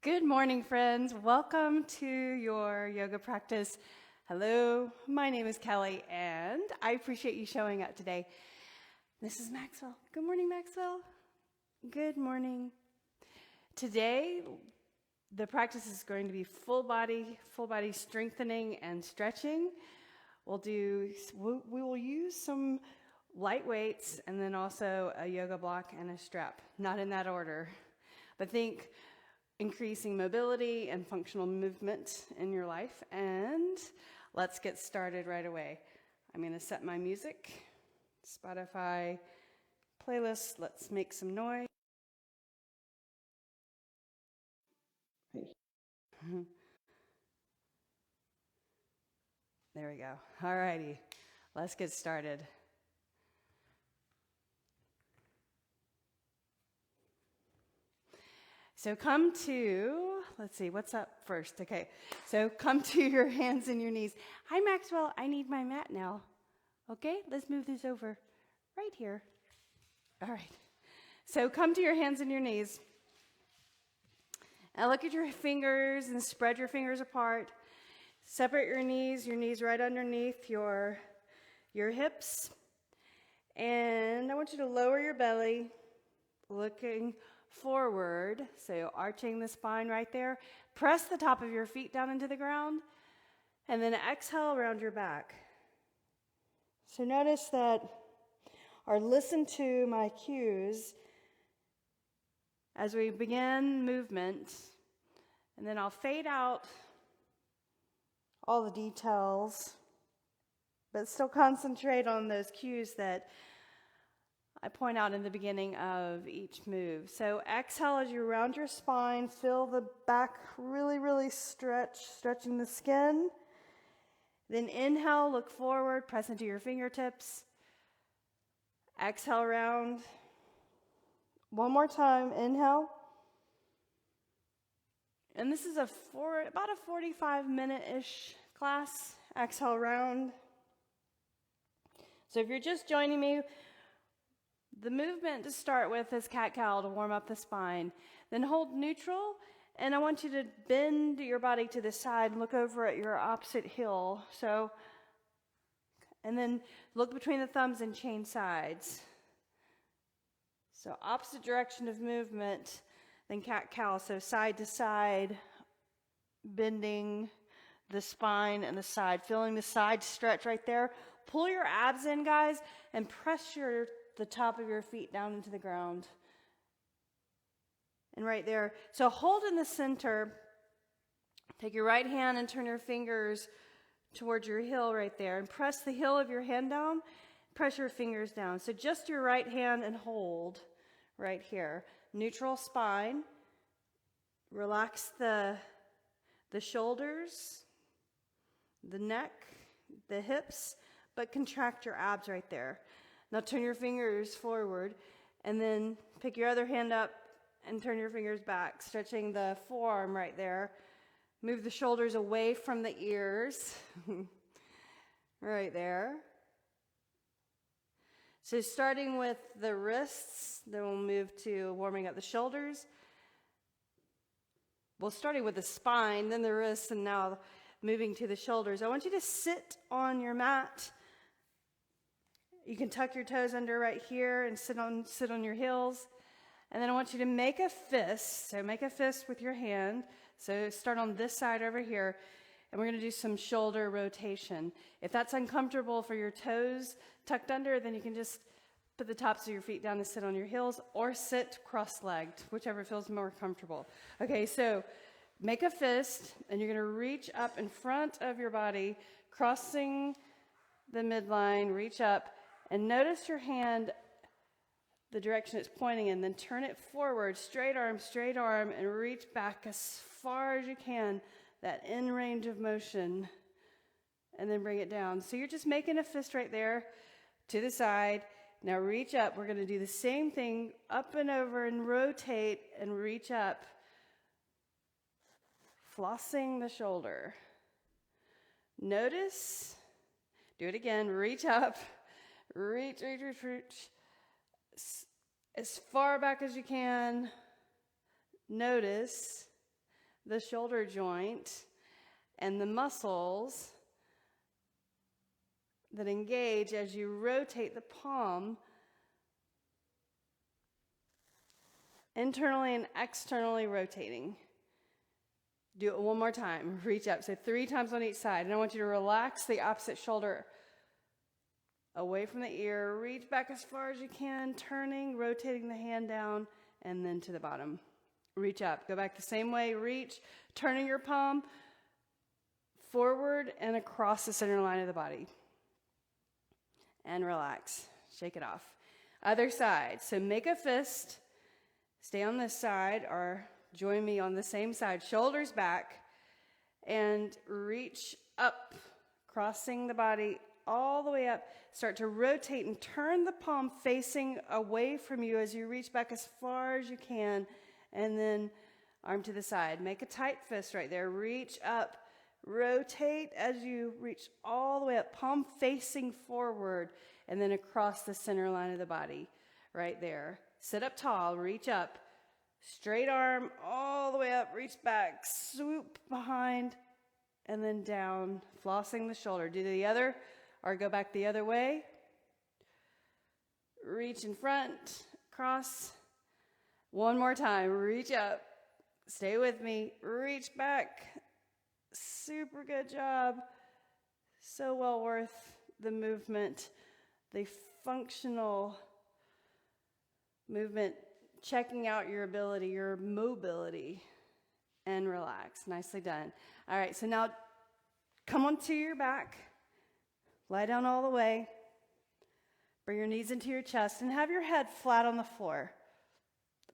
Good morning, friends. Welcome to your yoga practice. Hello, my name is Kelly, and I appreciate you showing up today. This is Maxwell. Good morning, Maxwell. Good morning. Today, the practice is going to be full body strengthening and stretching. We will use some light weights and then also a yoga block and a strap. Not in that order, but think increasing mobility and functional movement in your life. And let's get started right away. I'm going to set my music, Spotify playlist. Let's make some noise. There we go. All righty, let's get started. So let's see, what's up first? Okay, so come to your hands and your knees. Hi, Maxwell, I need my mat now. Okay, let's move this over right here. All right, so come to your hands and your knees. Now look at your fingers and spread your fingers apart. Separate your knees right underneath your hips. And I want you to lower your belly, looking forward, so arching the spine right there. Press the top of your feet down into the ground, and then exhale around your back. So notice that, or listen to my cues as we begin movement, and then I'll fade out all the details, but still concentrate on those cues that I point out in the beginning of each move. So exhale as you round your spine, feel the back really stretching the skin. Then inhale, look forward, press into your fingertips. Exhale, round. One more time, inhale. And this is about a 45-minute-ish class. Exhale, round. So if you're just joining me, the movement to start with is cat-cow to warm up the spine. Then hold neutral, and I want you to bend your body to the side and look over at your opposite heel. And then look between the thumbs and chain sides. So opposite direction of movement than cat-cow. So side to side, bending the spine and the side. Feeling the side stretch right there. Pull your abs in, guys, and press the top of your feet down into the ground. And right there. So hold in the center. Take your right hand and turn your fingers towards your heel right there. And press the heel of your hand down. Press your fingers down. So just your right hand and hold right here. Neutral spine. Relax the shoulders, the neck, the hips, but contract your abs right there. Now turn your fingers forward, and then pick your other hand up and turn your fingers back, stretching the forearm right there. Move the shoulders away from the ears, right there. So starting with the wrists, then we'll move to warming up the shoulders. Well, starting with the spine, then the wrists, and now moving to the shoulders. I want you to sit on your mat. You can tuck your toes under right here and sit on your heels. And then I want you to make a fist. So make a fist with your hand. So start on this side over here. And we're going to do some shoulder rotation. If that's uncomfortable for your toes tucked under, then you can just put the tops of your feet down and sit on your heels, or sit cross-legged, whichever feels more comfortable. Okay, so make a fist, and you're going to reach up in front of your body, crossing the midline, reach up. And notice your hand, the direction it's pointing in, then turn it forward, straight arm, and reach back as far as you can, that in range of motion, and then bring it down. So you're just making a fist right there to the side. Now reach up. We're going to do the same thing, up and over, and rotate and reach up, flossing the shoulder. Notice, do it again, reach up. Reach. As far back as you can. Notice. the shoulder joint and the muscles that engage as you rotate the palm internally and externally rotating. Do it one more time. Reach up. So 3 times on each side. And I want you to relax the opposite shoulder away from the ear. Reach back as far as you can, turning, rotating the hand down, and then to the bottom. Reach up. Go back the same way. Reach, turning your palm forward and across the center line of the body. And relax. Shake it off. Other side. So make a fist. Stay on this side or join me on the same side. Shoulders back. And reach up. Crossing the body all the way up. Start to rotate and turn the palm facing away from you as you reach back as far as you can. And then arm to the side. Make a tight fist right there. Reach up. Rotate as you reach all the way up. Palm facing forward. And then across the center line of the body. Right there. Sit up tall. Reach up. Straight arm all the way up. Reach back. Swoop behind. And then down. Flossing the shoulder. Do the other. Or go back the other way. Reach in front. Cross. One more time. Reach up. Stay with me. Reach back. Super good job. So well worth the movement. The functional movement. Checking out your ability, your mobility. And relax. Nicely done. All right, so now come onto your back. Lie down all the way. Bring your knees into your chest and have your head flat on the floor.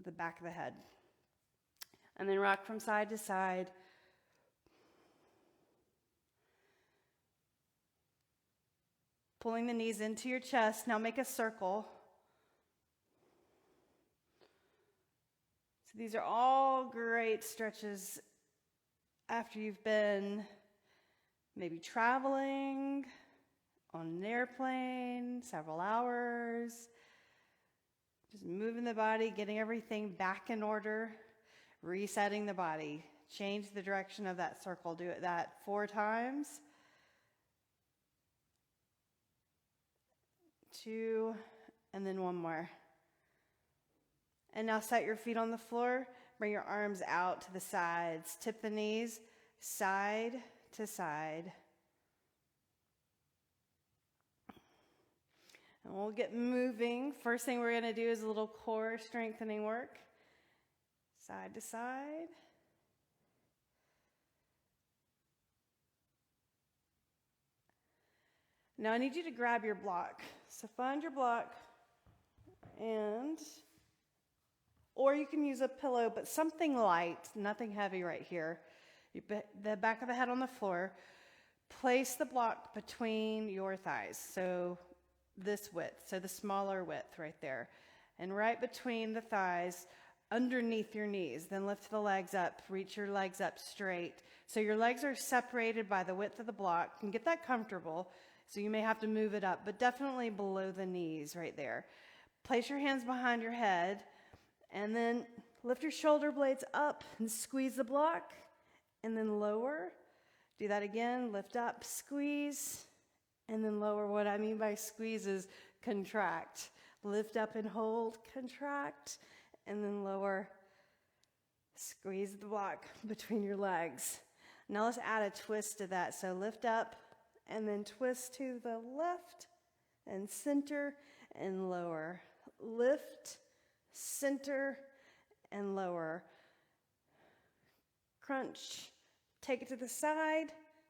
The back of the head. And then rock from side to side. Pulling the knees into your chest. Now make a circle. So these are all great stretches after you've been maybe traveling, on an airplane, several hours. Just moving the body, getting everything back in order, resetting the body. Change the direction of that circle. Do that 4 times. 2, and then 1 more. And now set your feet on the floor. Bring your arms out to the sides. Tip the knees side to side. And we'll get moving. First thing we're going to do is a little core strengthening work. Side to side. Now I need you to grab your block. So find your block, or you can use a pillow, but something light, nothing heavy right here. You put the back of the head on the floor. Place the block between your thighs. So this width, so the smaller width right there. And right between the thighs, underneath your knees. Then lift the legs up, reach your legs up straight. So your legs are separated by the width of the block. You can get that comfortable. So you may have to move it up, but definitely below the knees right there. Place your hands behind your head, and then lift your shoulder blades up and squeeze the block, and then lower. Do that again. Lift up, squeeze, and then lower. What I mean by squeeze is contract. Lift up and hold, contract, and then lower. Squeeze the block between your legs. Now let's add a twist to that. So lift up, and then twist to the left and center and lower. Lift, center, and lower. Crunch. Take it to the side,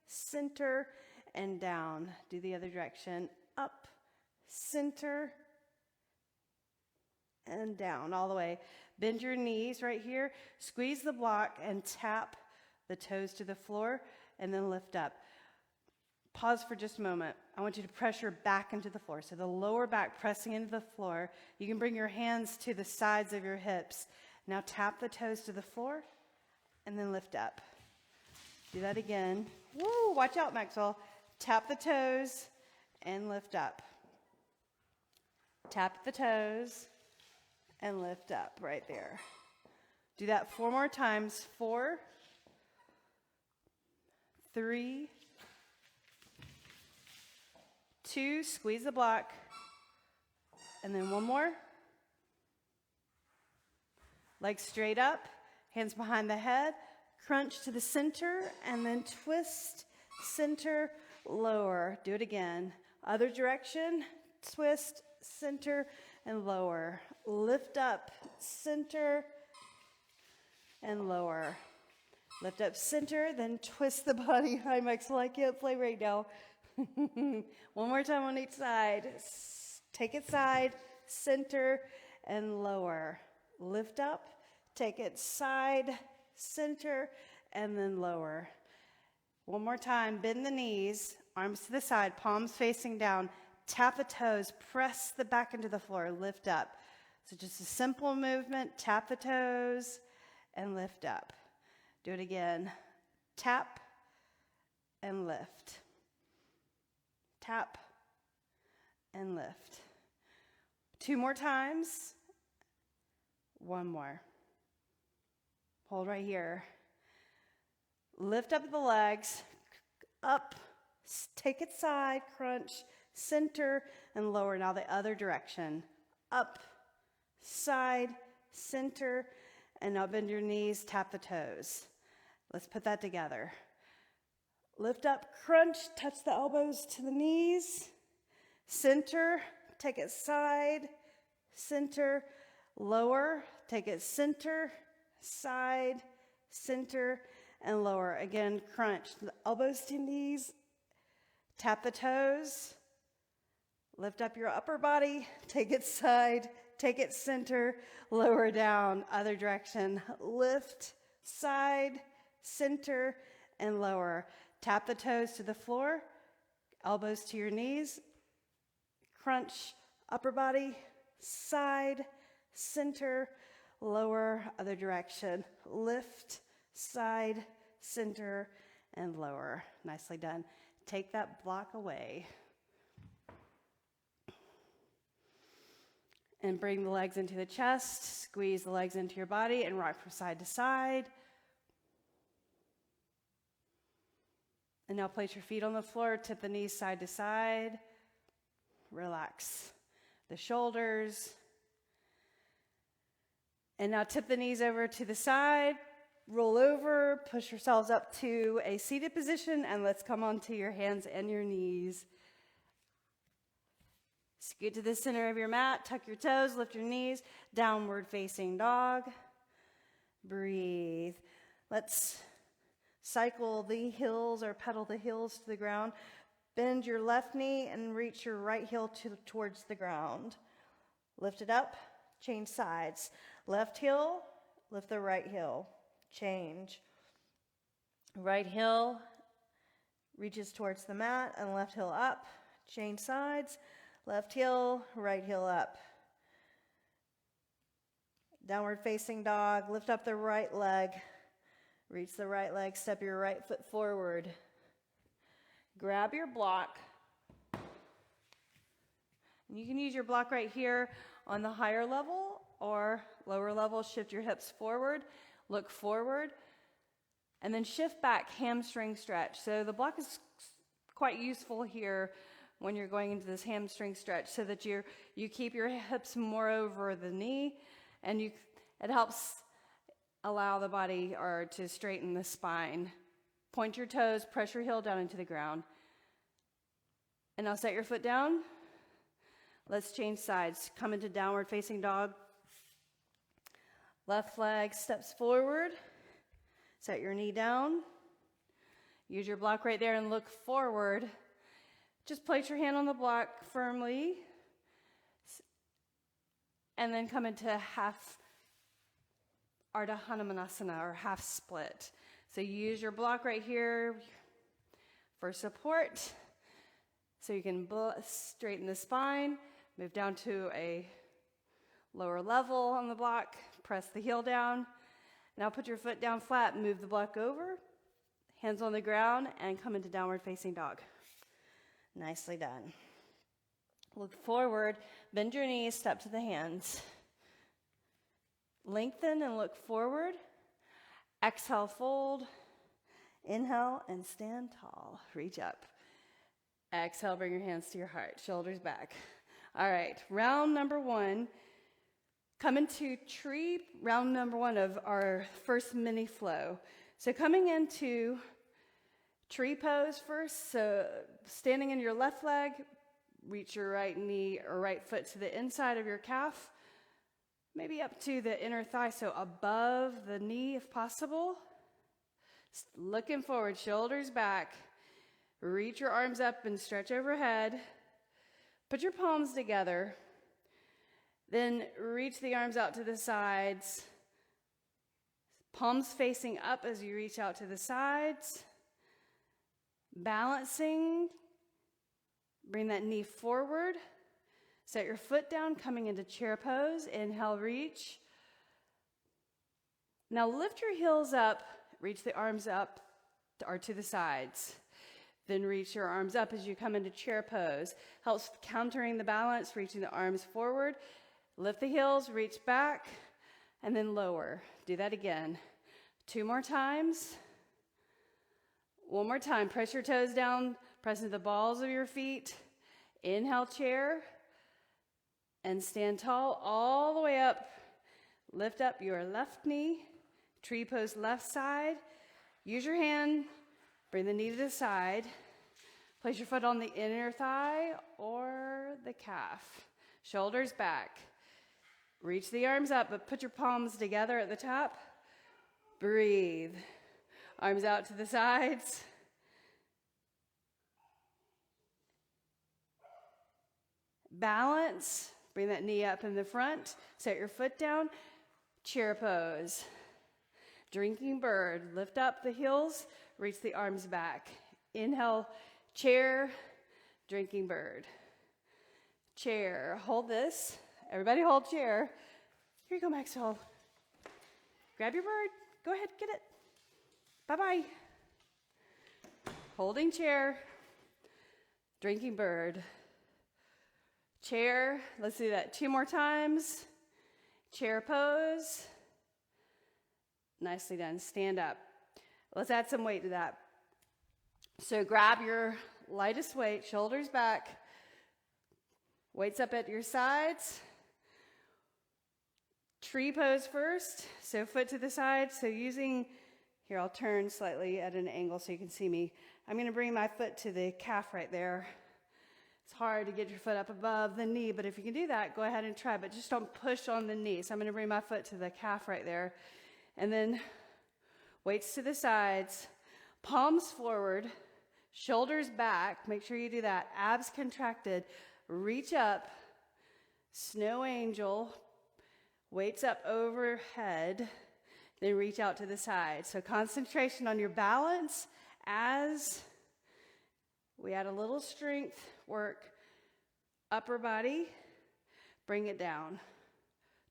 center, and down. Do the other direction. Up, center, and down all the way. Bend your knees right here. Squeeze the block and tap the toes to the floor, and then lift up. Pause for just a moment. I want you to pressure back into the floor. So the lower back pressing into the floor. You can bring your hands to the sides of your hips. Now tap the toes to the floor and then lift up. Do that again. Woo, watch out, Maxwell. Tap the toes and lift up. Tap the toes and lift up right there. Do that 4 more times. 4, 3, 2, squeeze the block, and then one more. Legs straight up, hands behind the head, crunch to the center, and then twist, center, lower. Do it again. Other direction, twist, center, and lower. Lift up, center, and lower. Lift up, center, then twist the body. Hi, Maxwell, I can't play right now. One more time on each side. Take it side, center, and lower. Lift up, take it side, center, and then lower. One more time, bend the knees, arms to the side, palms facing down, tap the toes, press the back into the floor, lift up. So just a simple movement, tap the toes, and lift up. Do it again. Tap and lift. Tap and lift. 2 more times. 1 more. Hold right here. Lift up the legs, up, take it side, crunch, center, and lower. Now the other direction. Up, side, center, and now bend your knees, tap the toes. Let's put that together. Lift up, crunch, touch the elbows to the knees, center, take it side, center, lower, take it center, side, center, and lower. Again, crunch the elbows to knees, tap the toes, lift up your upper body, take it side, take it center, lower down, other direction, lift, side, center, and lower. Tap the toes to the floor, elbows to your knees, crunch, upper body, side, center, lower, other direction, lift, side, center, and lower. Nicely done. Take that block away. And bring the legs into the chest, squeeze the legs into your body, and rock from side to side. And now place your feet on the floor, tip the knees side to side. Relax the shoulders. And now tip the knees over to the side, roll over, push yourselves up to a seated position, and let's come onto your hands and your knees. Scoot to the center of your mat, tuck your toes, lift your knees, downward facing dog. Breathe. Let's cycle the heels or pedal the heels to the ground. Bend your left knee and reach your right heel towards the ground. Lift it up, change sides. Left heel, lift the right heel. Change. Right heel reaches towards the mat and left heel up. Change sides. Left heel, right heel up. Downward facing dog. Lift up the right leg. Reach the right leg. Step your right foot forward. Grab your block. And you can use your block right here on the higher level or lower level. Shift your hips forward. Look forward. And then shift back, hamstring stretch. So the block is quite useful here when you're going into this hamstring stretch so that you keep your hips more over the knee, and it helps allow the body to straighten the spine. Point your toes, press your heel down into the ground. And now set your foot down. Let's change sides. Come into downward facing dog. Left leg steps forward. Set your knee down. Use your block right there and look forward. Just place your hand on the block firmly. And then come into half Ardha Hanumanasana, or half split. So you use your block right here for support. So you can straighten the spine, move down to a lower level on the block, press the heel down. Now put your foot down flat, move the block over, hands on the ground, and come into downward facing dog. Nicely done. Look forward, bend your knees, step to the hands. Lengthen and look forward. Exhale, fold. Inhale and stand tall. Reach up. Exhale, bring your hands to your heart. Shoulders back. All right, round number one. Come into tree, round number one of our first mini flow. So coming into tree pose first. So standing in your left leg, reach your right knee or right foot to the inside of your calf, maybe up to the inner thigh, so above the knee if possible. Looking forward, shoulders back. Reach your arms up and stretch overhead. Put your palms together. Then reach the arms out to the sides. Palms facing up as you reach out to the sides. Balancing. Bring that knee forward. Set your foot down, coming into chair pose. Inhale, reach. Now lift your heels up. Reach the arms up or to the sides. Then reach your arms up as you come into chair pose. Helps countering the balance, reaching the arms forward. Lift the heels, reach back, and then lower. Do that again. 2 more times. 1 more time. Press your toes down, press into the balls of your feet. Inhale, chair, and stand tall all the way up. Lift up your left knee. Tree pose left side. Use your hand. Bring the knee to the side. Place your foot on the inner thigh or the calf. Shoulders back. Reach the arms up, but put your palms together at the top. Breathe. Arms out to the sides. Balance. Bring that knee up in the front. Set your foot down. Chair pose. Drinking bird. Lift up the heels. Reach the arms back. Inhale, chair, drinking bird. Chair. Hold this. Everybody hold chair. Here you go, Maxwell. Grab your bird. Go ahead, get it. Bye-bye. Holding chair. Drinking bird. Chair. Let's do that 2 more times. Chair pose. Nicely done. Stand up. Let's add some weight to that. So grab your lightest weight, shoulders back. Weights up at your sides. Tree pose first. So foot to the side. So using, here I'll turn slightly at an angle so you can see me. I'm going to bring my foot to the calf right there. It's hard to get your foot up above the knee, but if you can do that, go ahead and try, but just don't push on the knee. So I'm going to bring my foot to the calf right there. And then weights to the sides, palms forward, shoulders back. Make sure you do that. Abs contracted. Reach up. Snow angel. Weights up overhead. Then reach out to the side. So concentration on your balance as we add a little strength work. Upper body. Bring it down.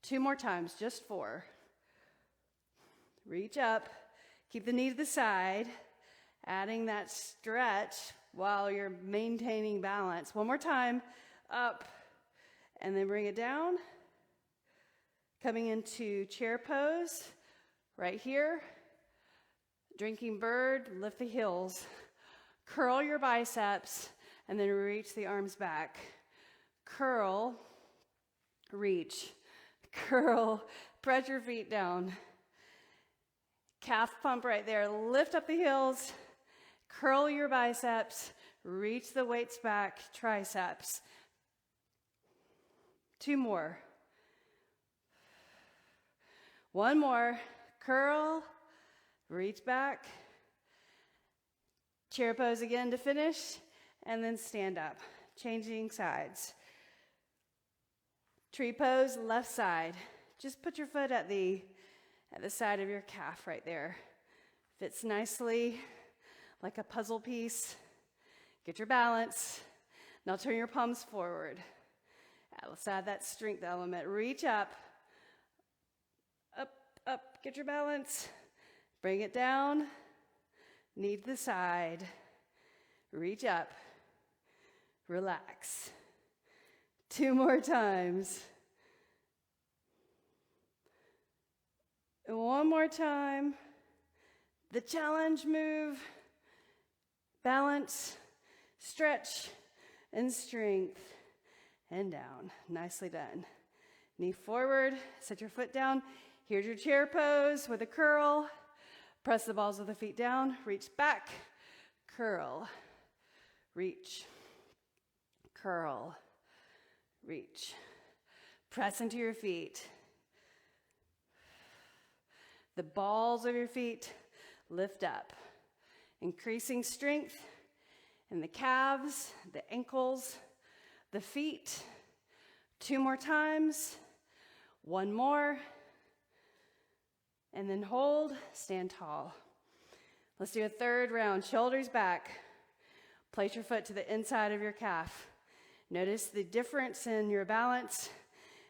2 more times, just 4. Reach up. Keep the knee to the side. Adding that stretch while you're maintaining balance. 1 more time. Up. And then bring it down. Coming into chair pose. Right here. Drinking bird. Lift the heels. Curl your biceps. And then reach the arms back. Curl. Reach. Curl. Press your feet down. Calf pump right there. Lift up the heels. Curl your biceps. Reach the weights back. Triceps. 2 more. 1 more. Curl. Reach back. Chair pose again to finish. And then stand up. Changing sides. Tree pose, left side. Just put your foot at the side of your calf right there. Fits nicely like a puzzle piece. Get your balance. Now turn your palms forward. Let's add that strength element. Reach up. Up, up. Get your balance. Bring it down. Knee to the side. Reach up. Relax. 2 more times. 1 more time. The challenge move, balance, stretch, and strength, and down. Nicely done. Knee forward, set your foot down. Here's your chair pose with a curl. Press the balls of the feet down, reach back, curl, reach, curl, reach. Press into your feet. The balls of your feet lift up, increasing strength in the calves, the ankles, the feet. 2 more times, 1 more, and then hold, stand tall. Let's do a 3rd round, shoulders back. Place your foot to the inside of your calf. Notice the difference in your balance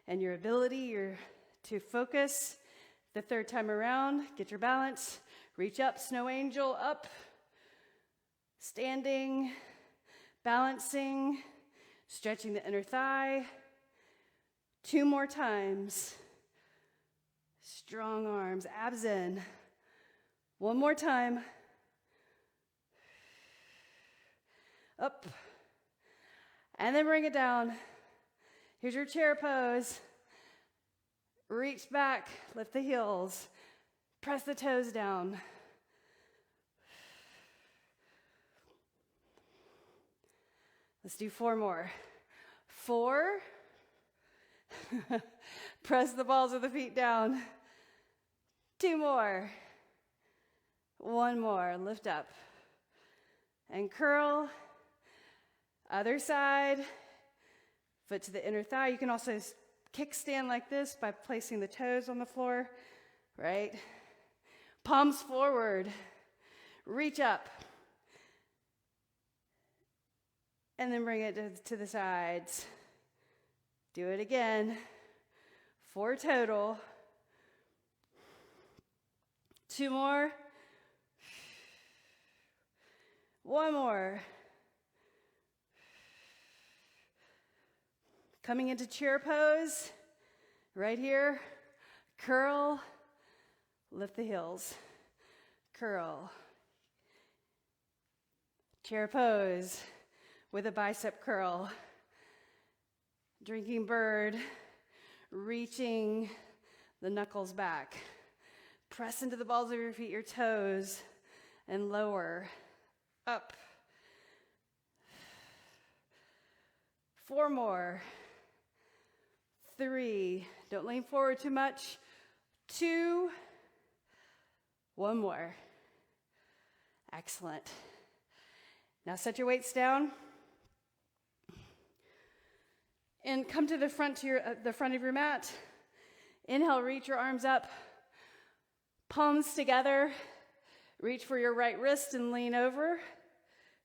and your ability to focus. The 3rd time around, get your balance. Reach up, snow angel, up. Standing, balancing, stretching the inner thigh. 2 more times. Strong arms, abs in. 1 more time. Up. And then bring it down. Here's your chair pose. Reach back, lift the heels. Press the toes down. Let's do 4 more. 4. Press the balls of the feet down. 2 more. 1 more. Lift up. And curl. Other side. Foot to the inner thigh. You can also kickstand like this by placing the toes on the floor. Right? Palms forward. Reach up. And then bring it to the sides. Do it again. 4 total. 2 more. 1 more. Coming into chair pose. Right here. Curl. Lift the heels. Curl. Chair pose with a bicep curl. Drinking bird, reaching the knuckles back. Press into the balls of your feet, your toes, and lower, up. 4 more. 3, don't lean forward too much. 2, 1 more. Excellent. Now set your weights down. And come to the front of your mat. Inhale, reach your arms up. Palms together. Reach for your right wrist and lean over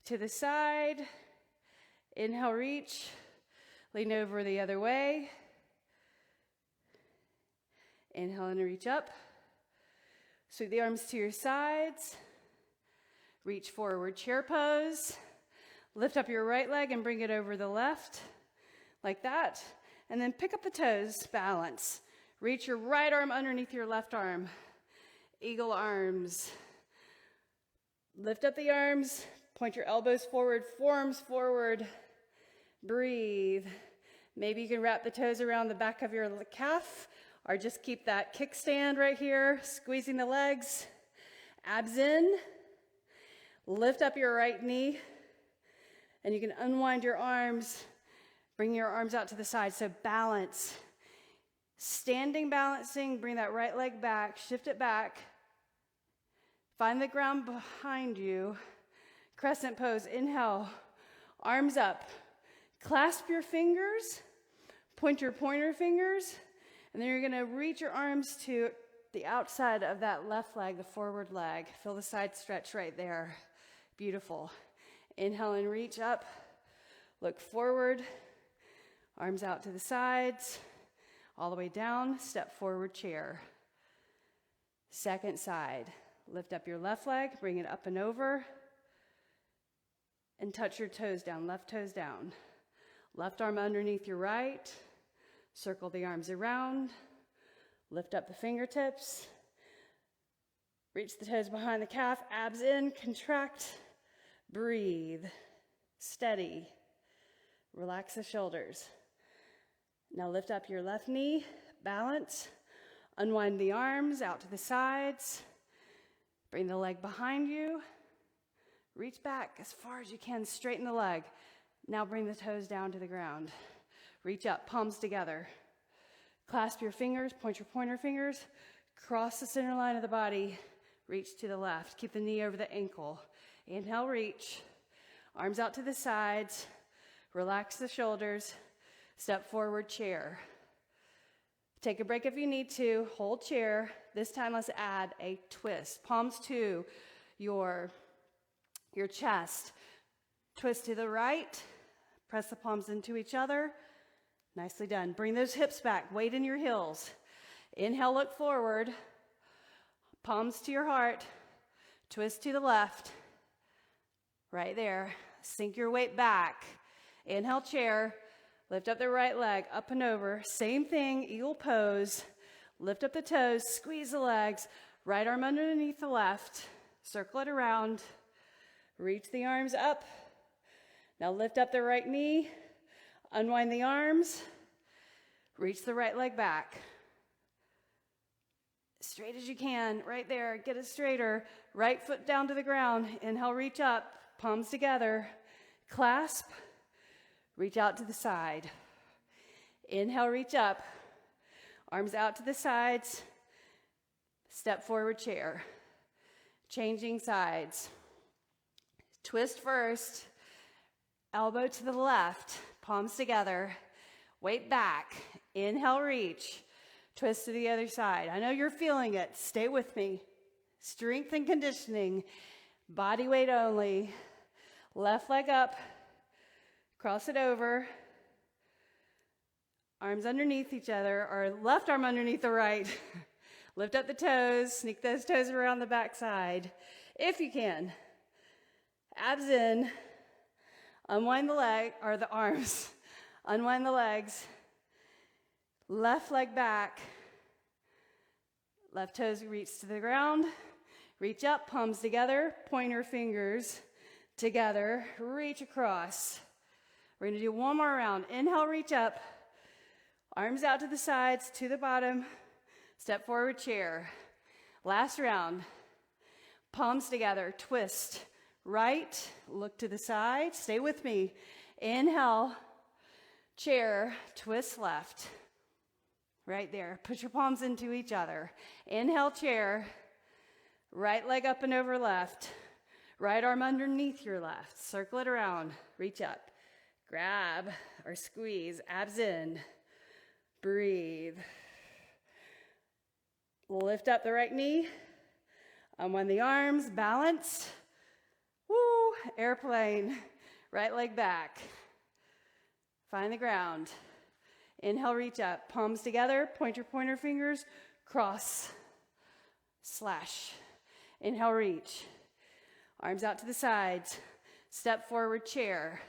to the side. Inhale, reach. Lean over the other way. Inhale and reach up. Sweep the arms to your sides. Reach forward, chair pose. Lift up your right leg and bring it over the left. Like that, and then pick up the toes, balance. Reach your right arm underneath your left arm. Eagle arms. Lift up the arms, point your elbows forward, forearms forward. Breathe. Maybe you can wrap the toes around the back of your calf, or just keep that kickstand right here, squeezing the legs. Abs in. Lift up your right knee, and you can unwind your arms. Bring your arms out to the side, so balance. Standing, balancing, bring that right leg back, shift it back. Find the ground behind you. Crescent pose, inhale, arms up. Clasp your fingers, point your pointer fingers, and then you're gonna reach your arms to the outside of that left leg, the forward leg. Feel the side stretch right there. Beautiful. Inhale and reach up, look forward. Arms out to the sides, all the way down, step forward, chair. Second side, lift up your left leg, bring it up and over, and touch your toes down, left toes down. Left arm underneath your right, circle the arms around, lift up the fingertips, Reach the toes behind the calf, abs in, contract, breathe, steady. Relax the shoulders. Now lift up your left knee, balance, unwind the arms out to the sides, bring the leg behind you, reach back as far as you can, straighten the leg. Now bring the toes down to the ground. Reach up, palms together. Clasp your fingers, point your pointer fingers, cross the center line of the body, reach to the left. Keep the knee over the ankle. Inhale, reach. Arms out to the sides. Relax the shoulders. Step forward, chair. Take a break if you need to. Hold chair. This time let's add a twist. Palms to your chest. Twist to the right. Press the palms into each other. Nicely done. Bring those hips back. Weight in your heels. Inhale, look forward. Palms to your heart. Twist to the left. Right there. Sink your weight back. Inhale, chair. Lift up the right leg, up and over. Same thing, eagle pose. Lift up the toes, squeeze the legs. Right arm underneath the left. Circle it around. Reach the arms up. Now lift up the right knee. Unwind the arms. Reach the right leg back. Straight as you can, right there. Get it straighter. Right foot down to the ground. Inhale, reach up. Palms together. Clasp. Reach out to the side. Inhale, reach up. Arms out to the sides. Step forward, chair. Changing sides. Twist first. Elbow to the left. Palms together. Weight back. Inhale, reach. Twist to the other side. I know you're feeling it. Stay with me. Strength and conditioning. Body weight only. Left leg up. Cross it over. Arms underneath each other, or left arm underneath the right. Lift up the toes. Sneak those toes around the back side, if you can. Abs in. Unwind the leg, or the arms. Unwind the legs. Left leg back. Left toes reach to the ground. Reach up, palms together. Pointer fingers together. Reach across. We're going to do one more round. Inhale, reach up. Arms out to the sides, to the bottom. Step forward, chair. Last round. Palms together, twist. Right, look to the side. Stay with me. Inhale, chair, twist left. Right there. Push your palms into each other. Inhale, chair. Right leg up and over left. Right arm underneath your left. Circle it around. Reach up. Grab or squeeze, abs in. Breathe. Lift up the right knee. Unwind the arms, balance. Woo, airplane. Right leg back. Find the ground. Inhale, reach up. Palms together, point your pointer fingers, cross, slash. Inhale, reach. Arms out to the sides. Step forward, chair.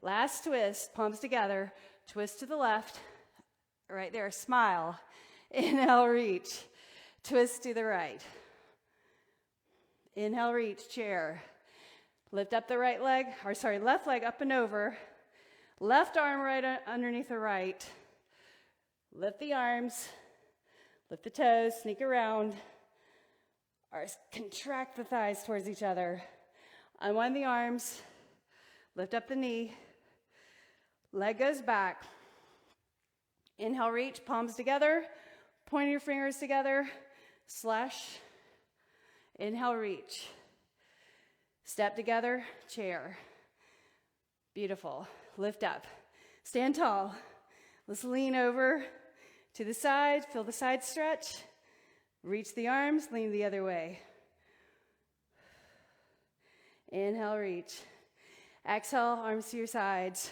Last twist, palms together, twist to the left, right there, smile. Inhale, reach, twist to the right. Inhale, reach, chair. Lift up the left leg up and over. Left arm right underneath the right. Lift the arms, lift the toes, sneak around, or contract the thighs towards each other. Unwind the arms, lift up the knee. Leg goes back. Inhale, reach, palms together. Point your fingers together. Slash. Inhale, reach. Step together, chair. Beautiful. Lift up. Stand tall. Let's lean over to the side. Feel the side stretch. Reach the arms, lean the other way. Inhale, reach. Exhale, arms to your sides.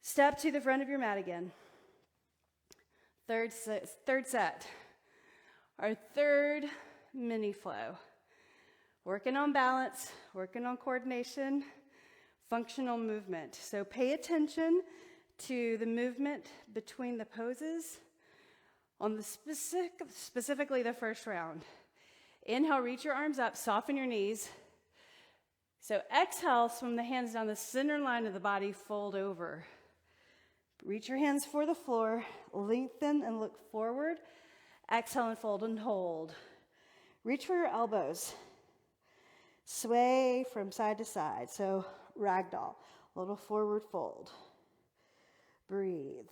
Step to the front of your mat again. Third set. Our third mini flow. Working on balance, working on coordination, functional movement. So pay attention to the movement between the poses on the specifically the first round. Inhale, reach your arms up, soften your knees. So exhale, swim the hands down the center line of the body, fold over. Reach your hands for the floor, lengthen and look forward. Exhale and fold and hold. Reach for your elbows. Sway from side to side. So ragdoll, a little forward fold. Breathe.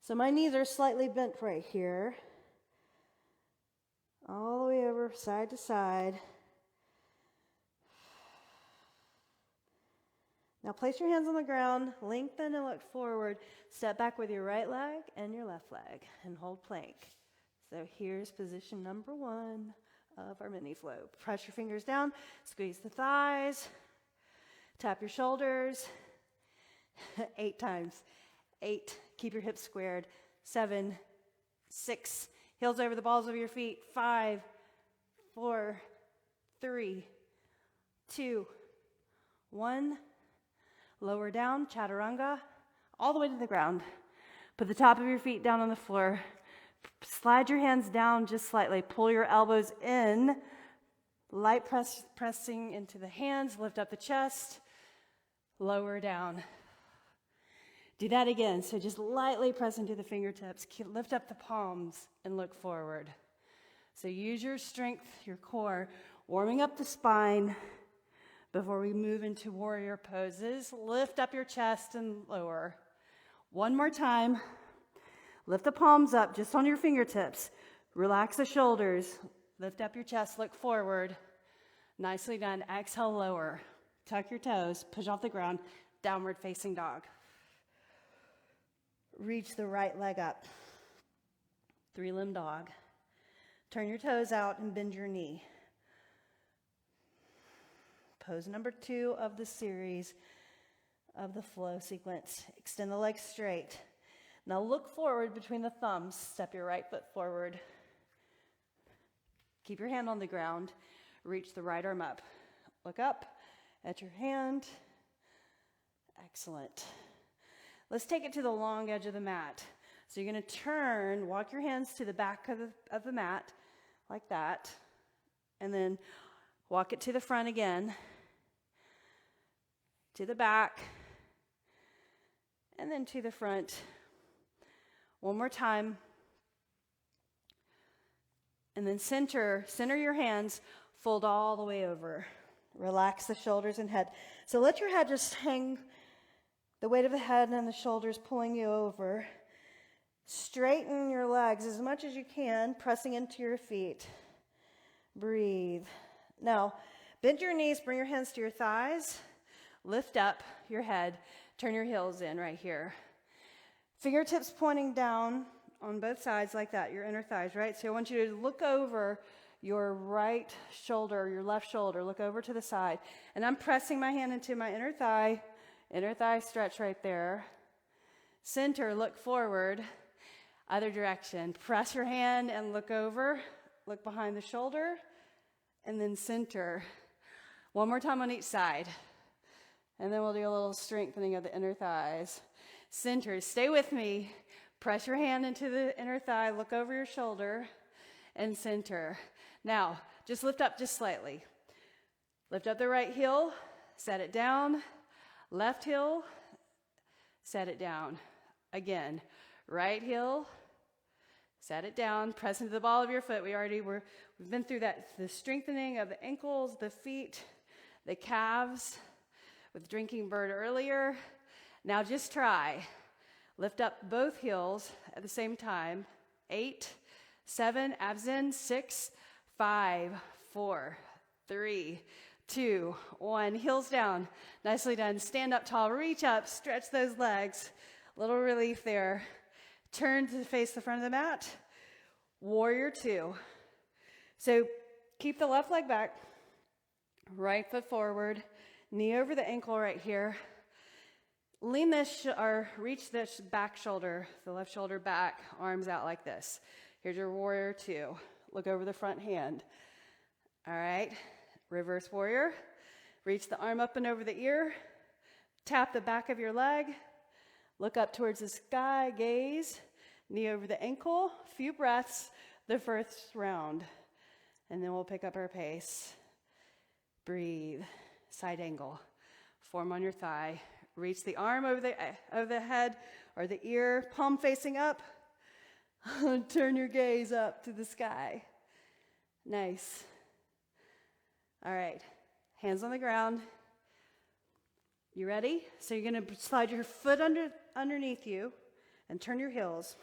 So my knees are slightly bent right here. All the way over, side to side. Now place your hands on the ground, lengthen and look forward. Step back with your right leg and your left leg and hold plank. So here's position number 1 of our mini flow. Press your fingers down, squeeze the thighs, tap your shoulders. 8 times. 8, keep your hips squared. 7, 6, heels over the balls of your feet. 5, 4, 3, 2, 1. Lower down, chaturanga, all the way to the ground. Put the top of your feet down on the floor. Slide your hands down just slightly. Pull your elbows in. Light pressing into the hands. Lift up the chest. Lower down. Do that again. So just lightly press into the fingertips. Lift up the palms and look forward. So use your strength, your core, warming up the spine. Before we move into warrior poses, lift up your chest and lower. One more time. Lift the palms up just on your fingertips. Relax the shoulders. Lift up your chest, look forward. Nicely done. Exhale, lower. Tuck your toes, push off the ground, downward facing dog. Reach the right leg up. 3-limb dog. Turn your toes out and bend your knee. Pose number 2 of the series of the flow sequence. Extend the legs straight. Now look forward between the thumbs. Step your right foot forward. Keep your hand on the ground. Reach the right arm up. Look up at your hand. Excellent. Let's take it to the long edge of the mat. So you're going to turn, walk your hands to the back of the mat, like that. And then walk it to the front again. To the back, and then to the front. One more time. And then center your hands, fold all the way over. Relax the shoulders and head. So let your head just hang, the weight of the head and the shoulders pulling you over. Straighten your legs as much as you can, pressing into your feet. Breathe. Now, bend your knees, bring your hands to your thighs. Lift up your head, turn your heels in right here. Fingertips pointing down on both sides like that, your inner thighs, right? So I want you to look over your right shoulder, your left shoulder, look over to the side. And I'm pressing my hand into my inner thigh stretch right there. Center, look forward, other direction. Press your hand and look over, look behind the shoulder, and then center. One more time on each side. And then we'll do a little strengthening of the inner thighs. Center, stay with me. Press your hand into the inner thigh, look over your shoulder, and center. Now, just lift up just slightly. Lift up the right heel, set it down. Left heel, set it down. Again, right heel, set it down. Press into the ball of your foot. We've been through that, the strengthening of the ankles, the feet, the calves, with drinking bird earlier. Now just try. Lift up both heels at the same time. 8, 7, abs in. 6, 5, 4, 3, 2, 1. Heels down. Nicely done. Stand up tall. Reach up. Stretch those legs. Little relief there. Turn to face the front of the mat. Warrior 2. So keep the left leg back. Right foot forward. Knee over the ankle right here. Lean this or reach this back shoulder, the left shoulder back, arms out like this. Here's your warrior 2. Look over the front hand. All right, reverse warrior. Reach the arm up and over the ear. Tap the back of your leg. Look up towards the sky, gaze. Knee over the ankle. Few breaths. the first round. And then we'll pick up our pace. Breathe. Side angle. Form on your thigh. Reach the arm over the head or the ear, palm facing up. Turn your gaze up to the sky. Nice. All right. Hands on the ground. You ready? So you're going to slide your foot underneath you and turn your heels.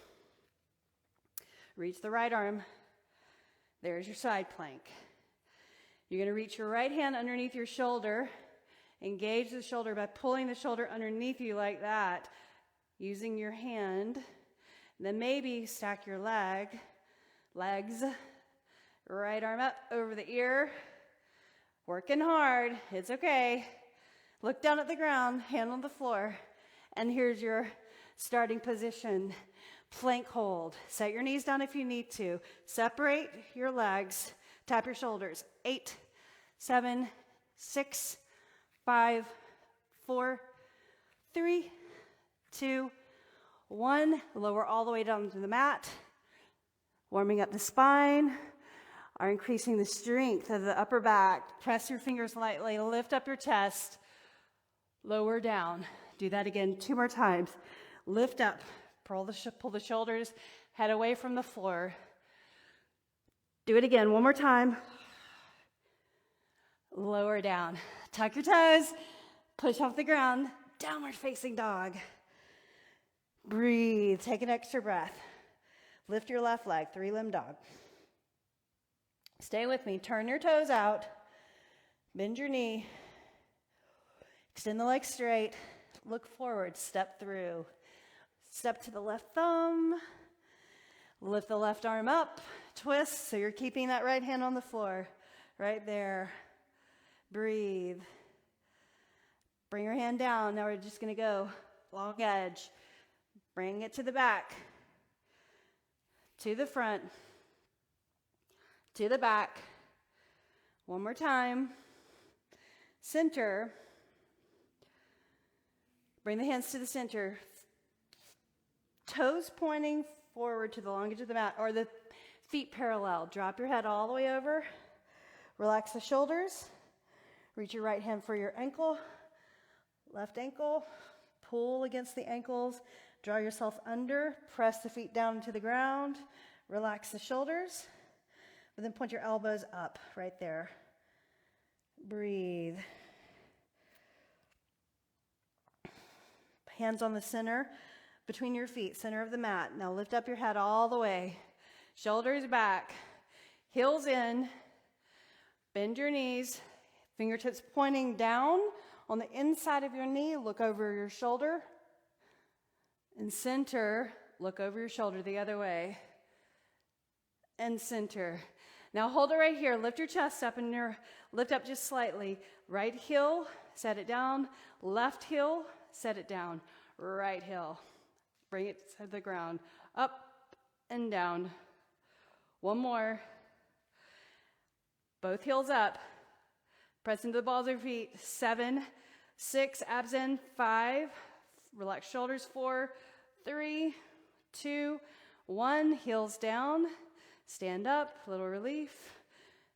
Reach the right arm. There's your side plank. You're going to reach your right hand underneath your shoulder. Engage the shoulder by pulling the shoulder underneath you like that, using your hand. Then maybe stack your legs. Right arm up over the ear. Working hard. It's okay. Look down at the ground, hand on the floor. And here's your starting position. Plank hold. Set your knees down if you need to. Separate your legs. Tap your shoulders. 8, 7, 6, 5, 4, 3, 2, 1. Lower all the way down to the mat. Warming up the spine. Are increasing the strength of the upper back. Press your fingers lightly. Lift up your chest. Lower down. Do that again 2 more times. Lift up. Pull the shoulders. Head away from the floor. Do it again 1 more time. Lower down. Tuck your toes. Push off the ground. Downward facing dog. Breathe. Take an extra breath. Lift your left leg. 3-limb dog. Stay with me. Turn your toes out. Bend your knee. Extend the leg straight. Look forward. Step through. Step to the left thumb. Lift the left arm up. Twist. So you're keeping that right hand on the floor. Right there. Breathe. Bring your hand down. Now we're just going to go long edge. Bring it to the back. To the front. To the back. 1 more time. Center. Bring the hands to the center. Toes pointing forward to the long edge of the mat, or the feet parallel. Drop your head all the way over. Relax the shoulders. Reach your right hand for your ankle. Left ankle. Pull against the ankles. Draw yourself under. Press the feet down to the ground. Relax the shoulders. But then point your elbows up right there. Breathe. Hands on the center, between your feet, center of the mat. Now lift up your head all the way. Shoulders back. Heels in. Bend your knees. Fingertips pointing down on the inside of your knee. Look over your shoulder. And center. Look over your shoulder the other way. And center. Now hold it right here. Lift your chest up and lift up just slightly. Right heel, set it down. Left heel, set it down. Right heel. Bring it to the ground. Up and down. 1 more. Both heels up. Press into the balls of your feet. 7, 6, abs in. 5, relax shoulders. 4, 3, 2, 1. Heels down. Stand up, little relief,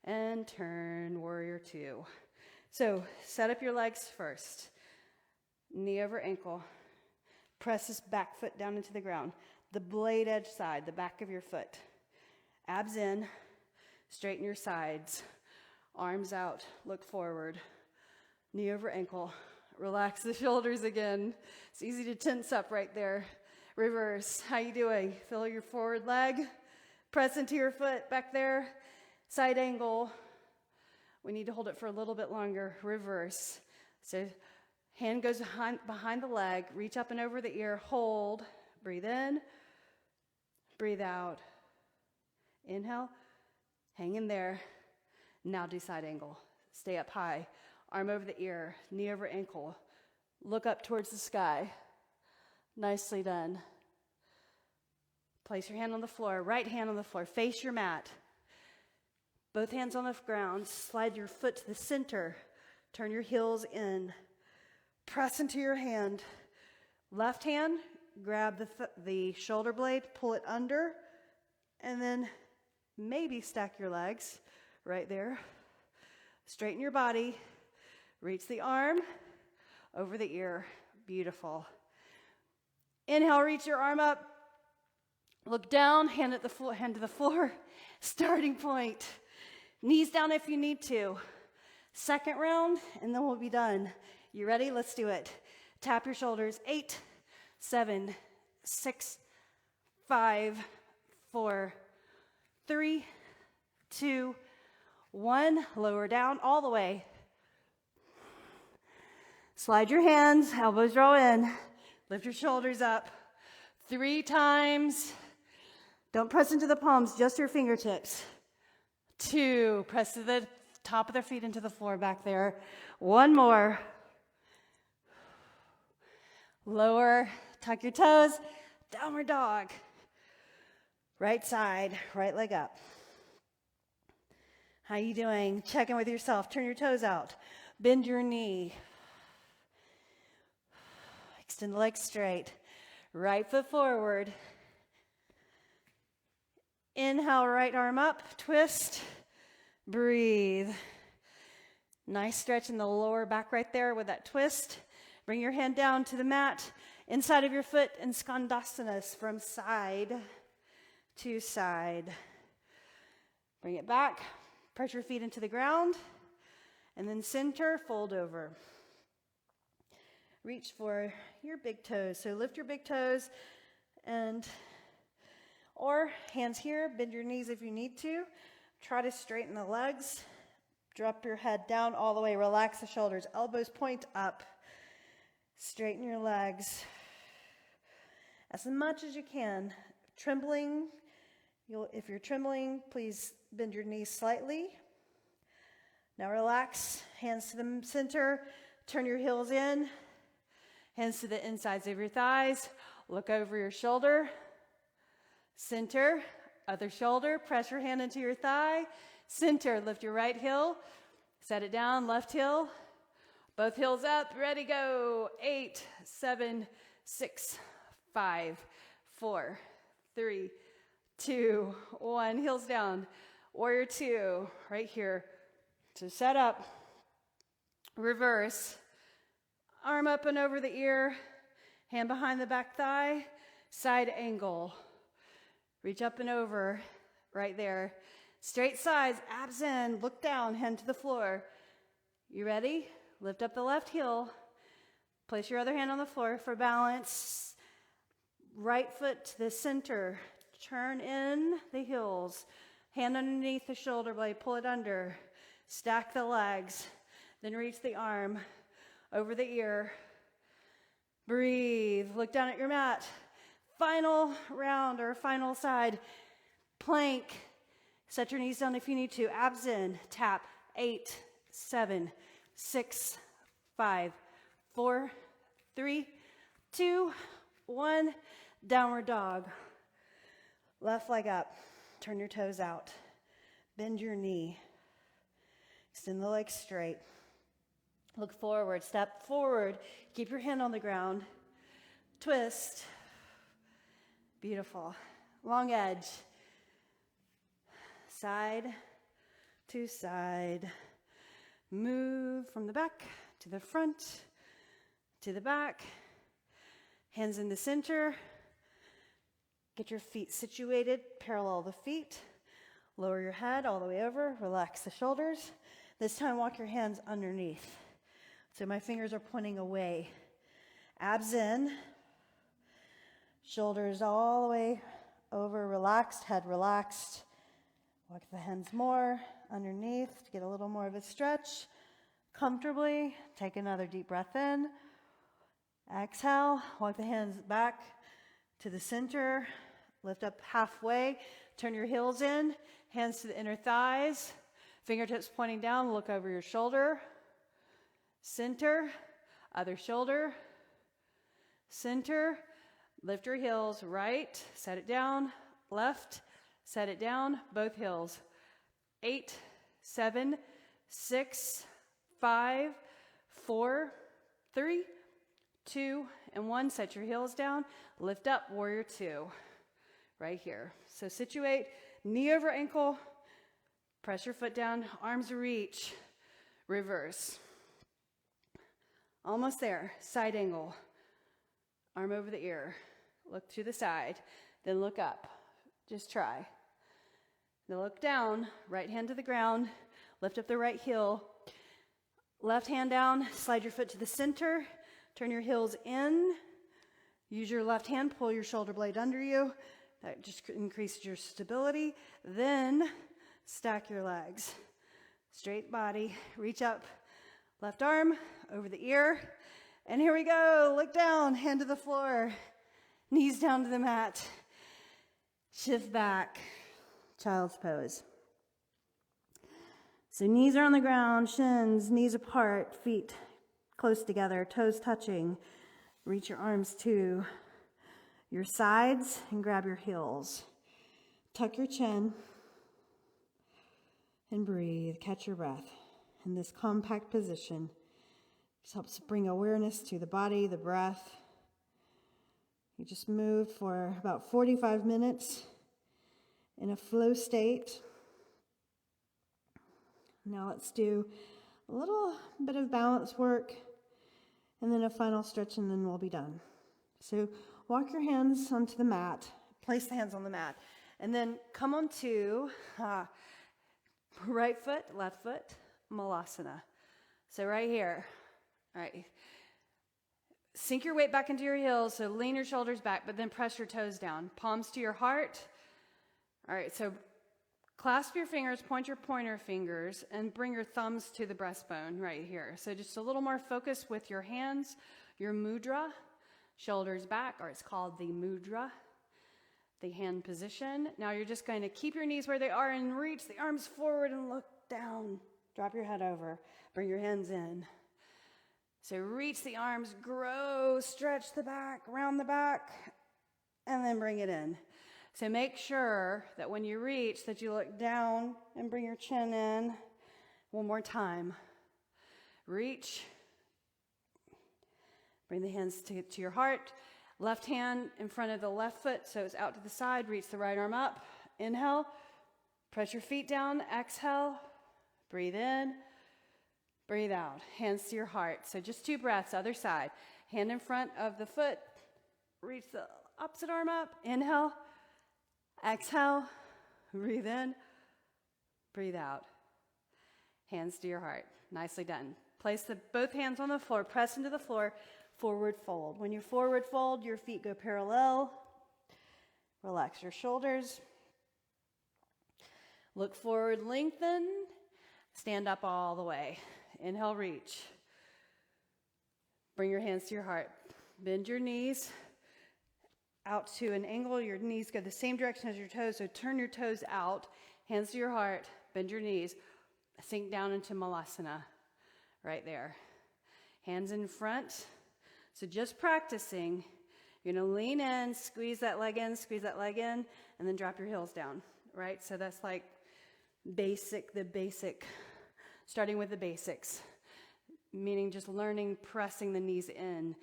and turn, warrior 2. So set up your legs first. Knee over ankle. Press this back foot down into the ground. The blade edge side, the back of your foot. Abs in, straighten your sides. Arms out, look forward. Knee over ankle. Relax the shoulders again. It's easy to tense up right there. Reverse, how you doing? Feel your forward leg. Press into your foot back there. Side angle. We need to hold it for a little bit longer. Reverse. So hand goes behind the leg. Reach up and over the ear. Hold. Breathe in. Breathe out. Inhale. Hang in there. Now do side angle. Stay up high. Arm over the ear. Knee over ankle. Look up towards the sky. Nicely done. Place your hand on the floor, right hand on the floor. Face your mat. Both hands on the ground. Slide your foot to the center. Turn your heels in. Press into your hand. Left hand, grab the shoulder blade, pull it under, and then Maybe stack your legs right there. Straighten your body. Reach the arm over the ear. Beautiful. Inhale, reach your arm up. Look down, hand to the floor. Starting point. Knees down if you need to. Second round, and then we'll be done. You ready? Let's do it. Tap your shoulders. 8, 7, 6, 5, 4, 3, 2, 1. Lower down all the way. Slide your hands, elbows draw in. Lift your shoulders up. 3 times. Don't press into the palms, just your fingertips. 2, press to the top of their feet into the floor back there. 1 more. Lower, tuck your toes, downward dog. Right side, right leg up. How you doing? Check in with yourself. Turn your toes out. Bend your knee. Extend the legs straight. Right foot forward. Inhale, right arm up, twist, breathe. Nice stretch in the lower back right there with that twist. Bring your hand down to the mat, inside of your foot in Skandasana from side to side. Bring it back, press your feet into the ground, and then center, fold over. Reach for your big toes. So lift your big toes or hands here, bend your knees if you need to. Try to straighten the legs. Drop your head down all the way. Relax the shoulders. Elbows point up. Straighten your legs as much as you can. Trembling, if you're trembling, please bend your knees slightly. Now relax. Hands to the center. Turn your heels in. Hands to the insides of your thighs. Look over your shoulder. Center, other shoulder. Press your hand into your thigh. Center, lift your right heel. Set it down, left heel. Both heels up, ready, go. 8, 7, 6, 5, 4, 3, 2, 1. Heels down. Warrior 2, right here. So set up. Reverse. Arm up and over the ear. Hand behind the back thigh. Side angle. Reach up and over, right there. Straight sides, abs in, look down, hand to the floor. You ready? Lift up the left heel. Place your other hand on the floor for balance. Right foot to the center. Turn in the heels. Hand underneath the shoulder blade, pull it under. Stack the legs. Then reach the arm over the ear. Breathe. Look down at your mat. Final round or final side. Plank. Set your knees down if you need to. Abs in. Tap. 8, 7, 6, 5, 4, 3, 2, 1. Downward dog. Left leg up. Turn your toes out. Bend your knee. Extend the legs straight. Look forward. Step forward. Keep your hand on the ground. Twist. Beautiful. Long edge. Side to side. Move from the back to the front, to the back. Hands in the center. Get your feet situated, parallel the feet. Lower your head all the way over. Relax the shoulders. This time, walk your hands underneath. So my fingers are pointing away. Abs in. Shoulders all the way over, relaxed, head relaxed. Walk the hands more underneath to get a little more of a stretch. Comfortably, take another deep breath in. Exhale, walk the hands back to the center. Lift up halfway, turn your heels in, hands to the inner thighs. Fingertips pointing down, look over your shoulder. Center, other shoulder. Center. Lift your heels, right, set it down, left, set it down, both heels. 8, 7, 6, 5, 4, 3, 2, and 1. Set your heels down, lift up, warrior 2, right here. So situate, knee over ankle, press your foot down, arms reach, reverse. Almost there, side angle, arm over the ear, look to the side, then look up, just try. Now look down, right hand to the ground, lift up the right heel, left hand down, slide your foot to the center, turn your heels in, use your left hand, pull your shoulder blade under you, that just increases your stability, then stack your legs, straight body, reach up, left arm over the ear, and here we go, look down, hand to the floor, knees down to the mat, shift back, child's pose. So knees are on the ground, shins, knees apart, feet close together, toes touching. Reach your arms to your sides and grab your heels. Tuck your chin and breathe. Catch your breath in this compact position. This helps bring awareness to the body, the breath. You just move for about 45 minutes in a flow state. Now let's do a little bit of balance work and then a final stretch, and then we'll be done. So walk your hands onto the mat, place the hands on the mat, and then come onto right foot, left foot, malasana. So right here, all right. Sink your weight back into your heels, so lean your shoulders back, but then press your toes down. Palms to your heart. All right, so clasp your fingers, point your pointer fingers, and bring your thumbs to the breastbone right here. So just a little more focus with your hands, your mudra, shoulders back, or it's called the mudra, the hand position. Now you're just going to keep your knees where they are and reach the arms forward and look down. Drop your head over, bring your hands in. So reach the arms, grow, stretch the back, round the back, and then bring it in. So make sure that when you reach that you look down and bring your chin in. One more time. Reach. Bring the hands to your heart. Left hand in front of the left foot so it's out to the side. Reach the right arm up. Inhale. Press your feet down. Exhale. Breathe in. Breathe out. Hands to your heart. So just 2 breaths. Other side. Hand in front of the foot. Reach the opposite arm up. Inhale. Exhale, breathe in, breathe out. Hands to your heart. Nicely done. Place both hands on the floor, press into the floor, forward fold. When you forward fold, your feet go parallel. Relax your shoulders. Look forward, lengthen. Stand up all the way. Inhale, reach. Bring your hands to your heart. Bend your knees out to an angle. Your knees go the same direction as your toes, so turn your toes out, hands to your heart, bend your knees, sink down into malasana, right there. Hands in front. So just practicing, you're gonna lean in, squeeze that leg in, and then drop your heels down, right? So that's like the basic, starting with the basics, meaning just learning, pressing the knees in.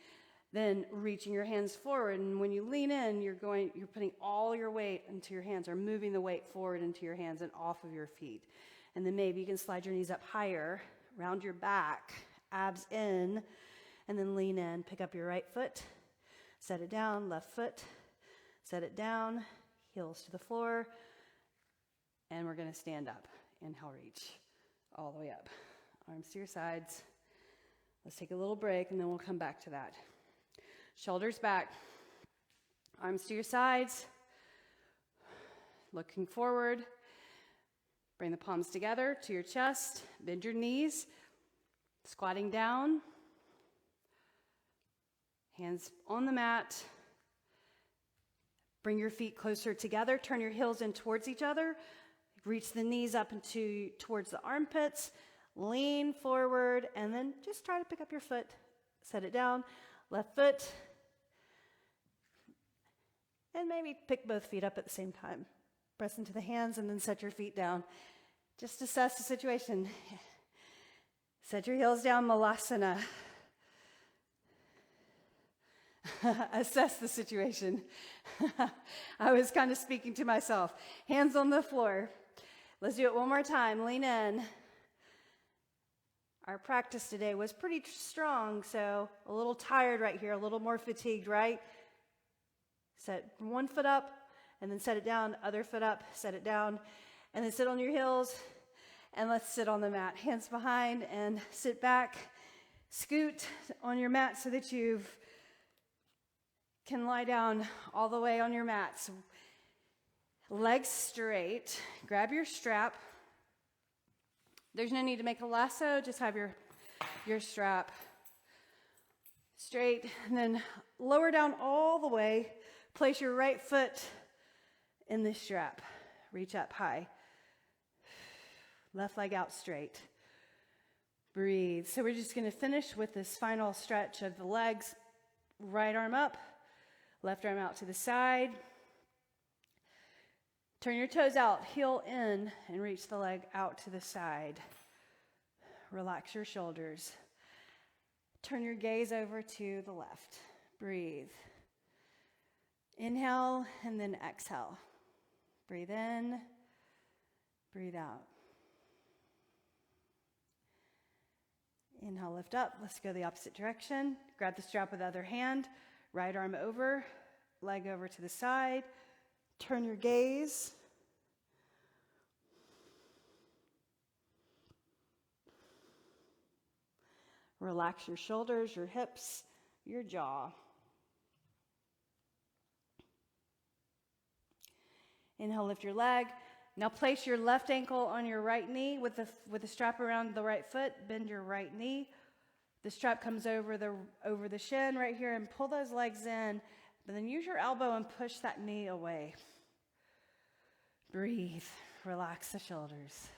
Then reaching your hands forward, and when you lean in, you're putting all your weight into your hands, or moving the weight forward into your hands and off of your feet. And then maybe you can slide your knees up higher, round your back, abs in, and then lean in. Pick up your right foot, set it down, left foot, set it down, heels to the floor, and we're gonna stand up. Inhale, reach, all the way up. Arms to your sides. Let's take a little break, and then we'll come back to that. Shoulders back, arms to your sides, looking forward. Bring the palms together to your chest, bend your knees, squatting down, hands on the mat. Bring your feet closer together, turn your heels in towards each other, reach the knees up towards the armpits, lean forward, and then just try to pick up your foot, set it down, left foot, and maybe pick both feet up at the same time. Press into the hands and then set your feet down. Just assess the situation. Set your heels down, malasana. assess the situation. I was kind of speaking to myself. Hands on the floor. Let's do it one more time. Lean in. Our practice today was pretty strong, so a little tired right here, a little more fatigued, right? Set one foot up, and then set it down. Other foot up, set it down, and then sit on your heels, and let's sit on the mat. Hands behind, and sit back. Scoot on your mat so that you can lie down all the way on your mat. So legs straight. Grab your strap. There's no need to make a lasso. Just have your strap straight. And then lower down all the way. Place your right foot in the strap. Reach up high. Left leg out straight. Breathe. So we're just going to finish with this final stretch of the legs. Right arm up. Left arm out to the side. Turn your toes out, heel in, and reach the leg out to the side. Relax your shoulders. Turn your gaze over to the left. Breathe. Inhale and then exhale. Breathe in, breathe out. Inhale, lift up. Let's go the opposite direction. Grab the strap with the other hand. Right arm over, leg over to the side. Turn your gaze. Relax your shoulders, your hips, your jaw. Inhale, lift your leg. Now place your left ankle on your right knee with the strap around the right foot. Bend your right knee. The strap comes over the shin right here, and pull those legs in. But then use your elbow and push that knee away. Breathe. Relax the shoulders.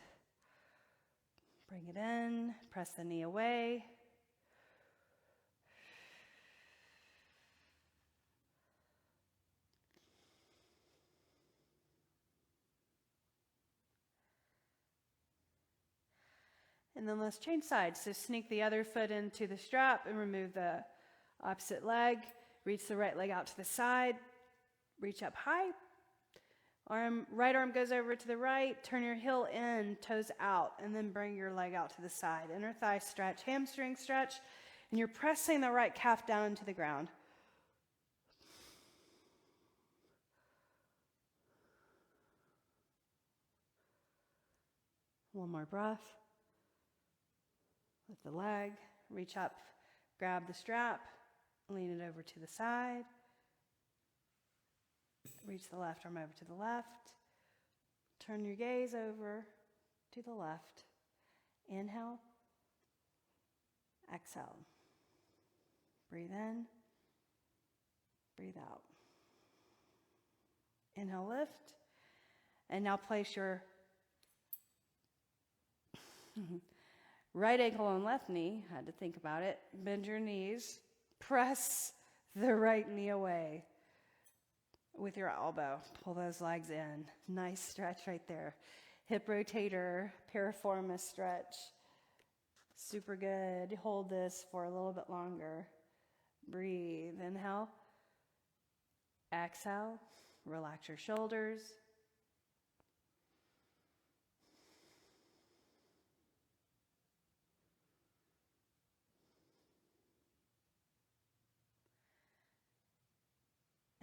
Bring it in. Press the knee away. And then let's change sides. So sneak the other foot into the strap and remove the opposite leg. Reach the right leg out to the side. Reach up high. Right arm goes over to the right. Turn your heel in, toes out, and then bring your leg out to the side. Inner thigh stretch, hamstring stretch, and you're pressing the right calf down into the ground. One more breath. Lift the leg, reach up, grab the strap, lean it over to the side. Reach the left arm over to the left. Turn your gaze over to the left. Inhale. Exhale. Breathe in. Breathe out. Inhale, lift. And now place your right ankle on left knee. Had to think about it. Bend your knees. Press the right knee away with your elbow. Pull those legs in. Nice stretch right there. Hip rotator, piriformis stretch. Super good. Hold this for a little bit longer. Breathe. Inhale. Exhale. Relax your shoulders.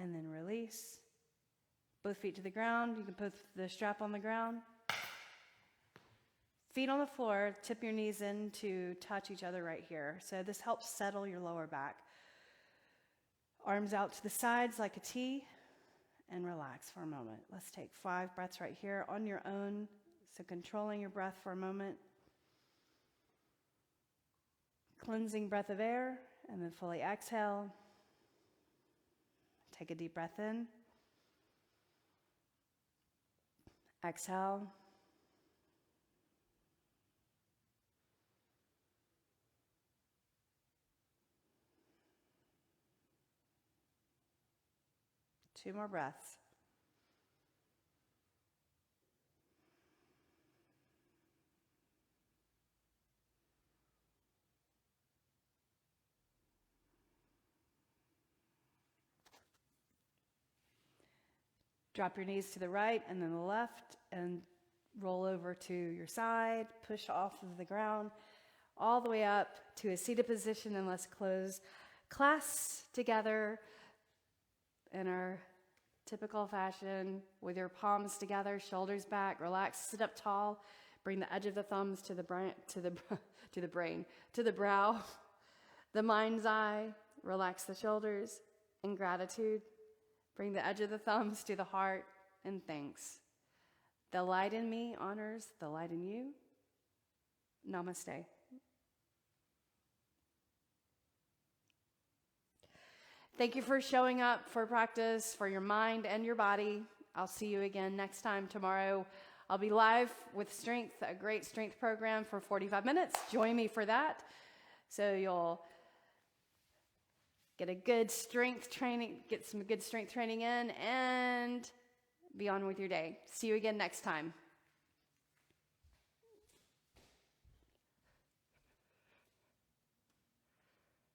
And then release. Both feet to the ground. You can put the strap on the ground. Feet on the floor. Tip your knees in to touch each other right here. So this helps settle your lower back. Arms out to the sides like a T. And relax for a moment. Let's take 5 breaths right here on your own. So controlling your breath for a moment. Cleansing breath of air. And then fully exhale. Take a deep breath in. Exhale. Two more breaths. Drop your knees to the right and then the left, and roll over to your side. Push off of the ground all the way up to a seated position, and let's clasp together in our typical fashion with your palms together, shoulders back. Relax, sit up tall. Bring the edge of the thumbs to the brow, the mind's eye. Relax the shoulders in gratitude. Bring the edge of the thumbs to the heart in thanks. The light in me honors the light in you. Namaste. Thank you for showing up for practice, for your mind and your body. I'll see you again next time tomorrow. I'll be live with strength, a great strength program for 45 minutes. Join me for that. So you'll get some good strength training in, and be on with your day. See you again next time.